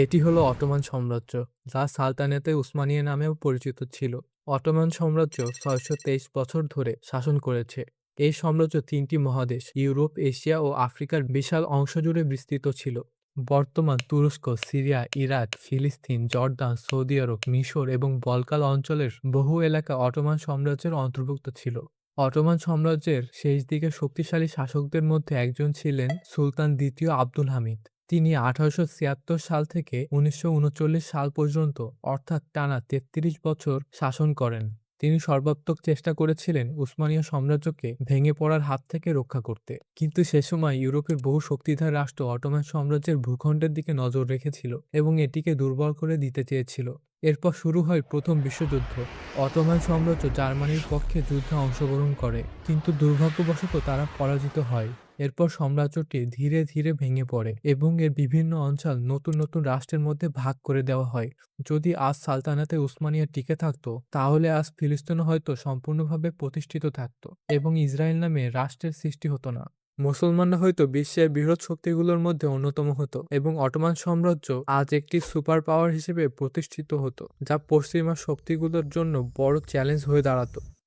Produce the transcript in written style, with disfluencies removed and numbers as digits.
এটি হলো অটোমান সাম্রাজ্য, যা সালতানাতে উসমানিয়া নামেও পরিচিত ছিল। অটোমান সাম্রাজ্য ৬২৩ বছর ধরে শাসন করেছে। এই সাম্রাজ্য তিনটি মহাদেশ ইউরোপ, এশিয়া ও আফ্রিকার বিশাল অংশ জুড়ে বিস্তৃত ছিল। বর্তমান তুরস্ক, সিরিয়া, ইরাক, ফিলিস্তিন, জর্দান, সৌদি আরব, মিশর এবং বলকান অঞ্চলের বহু এলাকা অটোমান সাম্রাজ্যের অন্তর্ভুক্ত ছিল। অটোমান সাম্রাজ্যের শেষ দিকে শক্তিশালী শাসকদের মধ্যে একজন ছিলেন সুলতান দ্বিতীয় আব্দুল হামিদ। তিনি ১৮৭৬ সাল থেকে ১৯৩৯ সাল পর্যন্ত অর্থাৎ টানা ৩৩ বছর শাসন করেন। তিনি সর্বাত্মক চেষ্টা করেছিলেন উসমানীয় সাম্রাজ্যকে ভেঙে পড়ার হাত থেকে রক্ষা করতে। কিন্তু সে সময় ইউরোপের বহু শক্তিধর রাষ্ট্র অটোমান সাম্রাজ্যের ভূখণ্ডের দিকে নজর রেখেছিল এবং এটিকে দুর্বল করে দিতে চেয়েছিল। এরপর শুরু হয় প্রথম বিশ্বযুদ্ধ। অটোমান সাম্রাজ্য জার্মানির পক্ষে যুদ্ধে অংশগ্রহণ করে, কিন্তু দুর্ভাগ্যবশত তারা পরাজিত হয়। এরপর সাম্রাজ্যটি ধীরে ধীরে ভেঙে পড়ে এবং এর বিভিন্ন অঞ্চল নতুন নতুন রাষ্ট্রের মধ্যে ভাগ করে দেওয়া হয়। যদি আজ সালতানাতে উসমানিয়া টিকে থাকতো, তাহলে আজ ফিলিস্তিনও হয়তো সম্পূর্ণভাবে প্রতিষ্ঠিত থাকতো এবং ইসরায়েল নামে রাষ্ট্রের সৃষ্টি হতো না। মুসলমানরা হয়তো বিশ্বের বৃহৎ শক্তিগুলোর মধ্যে অন্যতম হতো এবং অটোমান সাম্রাজ্য আজ একটি সুপার পাওয়ার হিসেবে প্রতিষ্ঠিত হতো, যা পশ্চিমা শক্তিগুলোর জন্য বড় চ্যালেঞ্জ হয়ে দাঁড়াতো।